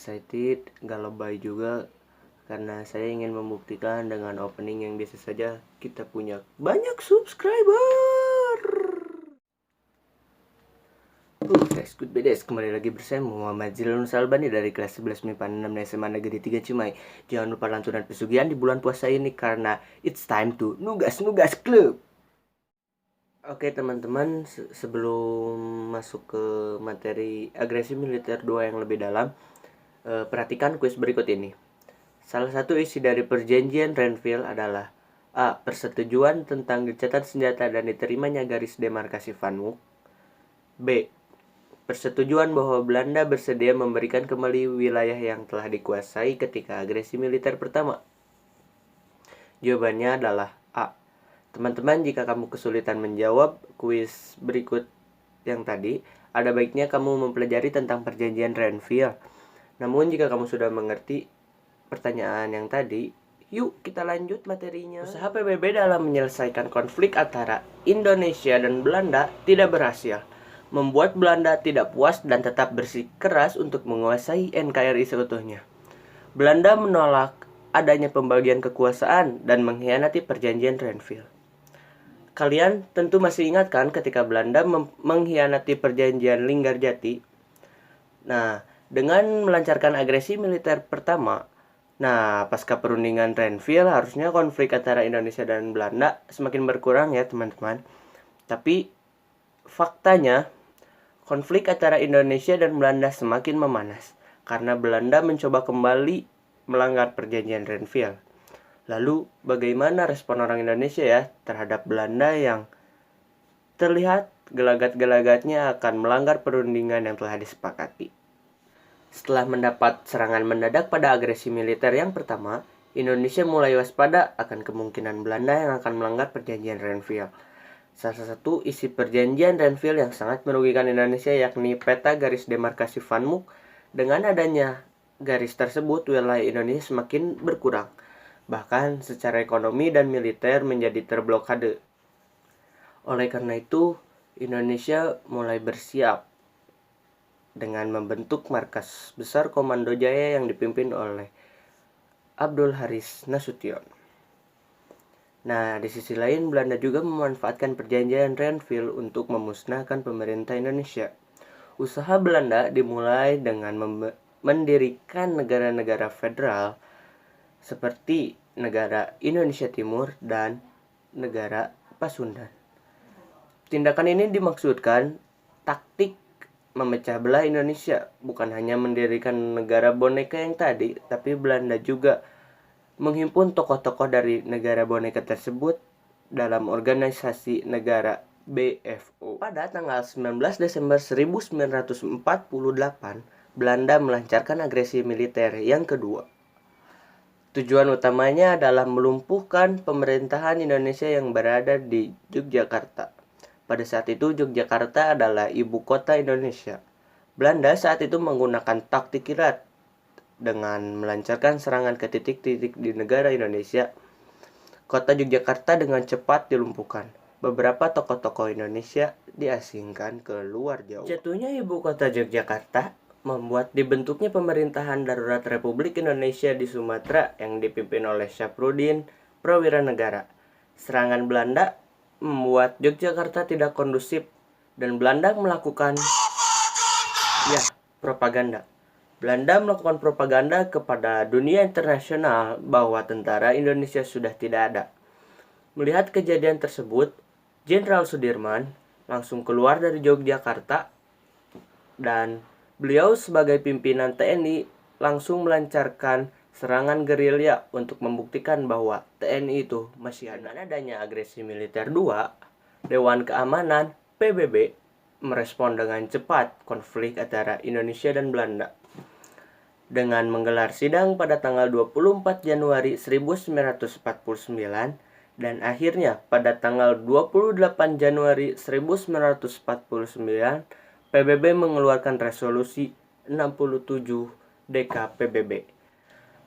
excited, gak lebay juga, karena saya ingin membuktikan dengan opening yang biasa saja kita punya banyak subscriber. Guys, good bedes, kembali lagi bersama Muhammad Zilun Salbani dari kelas 11 MIPA 6 SMA Negeri 3 Cimahi. Jangan lupa lantunan pesugihan di bulan puasa ini karena it's time to Nugas Club. Oke teman-teman, sebelum masuk ke materi agresi militer 2 yang lebih dalam, perhatikan kuis berikut ini. Salah satu isi dari perjanjian Renville adalah A. Persetujuan tentang gencatan senjata dan diterimanya garis demarkasi Van Mook. B. Persetujuan bahwa Belanda bersedia memberikan kembali wilayah yang telah dikuasai ketika agresi militer pertama. Jawabannya adalah A. Teman-teman, jika kamu kesulitan menjawab kuis berikut yang tadi, ada baiknya kamu mempelajari tentang perjanjian Renville. Namun jika kamu sudah mengerti pertanyaan yang tadi, yuk kita lanjut materinya. Usaha PBB dalam menyelesaikan konflik antara Indonesia dan Belanda tidak berhasil, membuat Belanda tidak puas dan tetap bersikeras untuk menguasai NKRI seutuhnya. Belanda menolak adanya pembagian kekuasaan dan mengkhianati perjanjian Renville. Kalian tentu masih ingat kan ketika Belanda mengkhianati perjanjian Linggarjati? Nah, dengan melancarkan agresi militer pertama, pasca perundingan Renville, harusnya konflik antara Indonesia dan Belanda semakin berkurang ya teman-teman. Tapi faktanya, konflik antara Indonesia dan Belanda semakin memanas karena Belanda mencoba kembali melanggar perjanjian Renville. Lalu bagaimana respon orang Indonesia ya terhadap Belanda yang terlihat gelagat-gelagatnya akan melanggar perundingan yang telah disepakati? Setelah mendapat serangan mendadak pada agresi militer yang pertama, Indonesia mulai waspada akan kemungkinan Belanda yang akan melanggar perjanjian Renville. Salah satu isi perjanjian Renville yang sangat merugikan Indonesia yakni peta garis demarkasi Van Mook. Dengan adanya garis tersebut, wilayah Indonesia semakin berkurang. Bahkan secara ekonomi dan militer menjadi terblokade. Oleh karena itu, Indonesia mulai bersiap dengan membentuk markas besar Komando Jaya yang dipimpin oleh Abdul Haris Nasution. Nah, di sisi lain Belanda juga memanfaatkan perjanjian Renville untuk memusnahkan pemerintah Indonesia. Usaha Belanda dimulai dengan mendirikan negara-negara federal seperti negara Indonesia Timur dan negara Pasundan. Tindakan ini dimaksudkan taktik memecah belah Indonesia, bukan hanya mendirikan negara boneka yang tadi, tapi Belanda juga menghimpun tokoh-tokoh dari negara boneka tersebut dalam organisasi negara BFO. Pada tanggal 19 Desember 1948, Belanda melancarkan agresi militer yang kedua. Tujuan utamanya adalah melumpuhkan pemerintahan Indonesia yang berada di Yogyakarta. Pada saat itu Yogyakarta adalah ibu kota Indonesia. Belanda saat itu menggunakan taktik kilat dengan melancarkan serangan ke titik-titik di negara Indonesia. Kota Yogyakarta dengan cepat dilumpuhkan. Beberapa tokoh-tokoh Indonesia diasingkan ke luar Jawa. Jatuhnya ibu kota Yogyakarta membuat dibentuknya pemerintahan darurat Republik Indonesia di Sumatera yang dipimpin oleh Syafruddin Prawiranegara. Serangan Belanda membuat Yogyakarta tidak kondusif dan Belanda melakukan propaganda. Belanda melakukan propaganda kepada dunia internasional bahwa tentara Indonesia sudah tidak ada. Melihat kejadian tersebut, Jenderal Sudirman langsung keluar dari Yogyakarta dan beliau sebagai pimpinan TNI langsung melancarkan serangan gerilya untuk membuktikan bahwa TNI itu masih ada. Dengan adanya agresi militer 2, Dewan Keamanan PBB merespon dengan cepat konflik antara Indonesia dan Belanda dengan menggelar sidang pada tanggal 24 Januari 1949 dan akhirnya pada tanggal 28 Januari 1949 PBB mengeluarkan resolusi 67 DKPBB.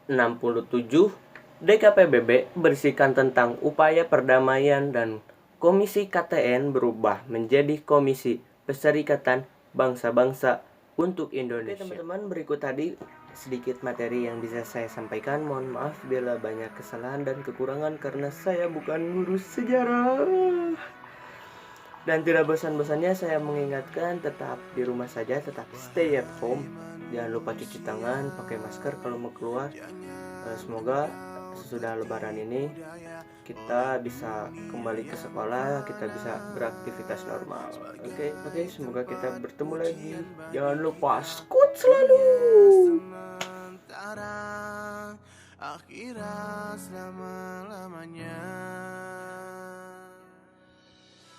67 DKPBB berisikan tentang upaya perdamaian dan Komisi KTN berubah menjadi Komisi Perserikatan Bangsa-Bangsa untuk Indonesia. Oke teman-teman, berikut tadi sedikit materi yang bisa saya sampaikan. Mohon maaf bila banyak kesalahan dan kekurangan karena saya bukan guru sejarah. Dan tidak bosan-bosannya saya mengingatkan, tetap di rumah saja, tetap stay at home. Jangan lupa cuci tangan, pakai masker kalau mau keluar. Semoga sesudah lebaran ini kita bisa kembali ke sekolah, kita bisa beraktivitas normal. Oke, semoga kita bertemu lagi. Jangan lupa skut selalu. Akhirat selama-lamanya.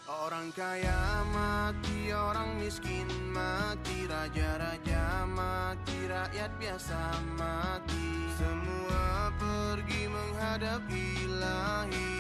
Orang kaya mati, orang miskin mati, raja-raja mati, rakyat biasa mati. Semua pergi menghadap ilahi.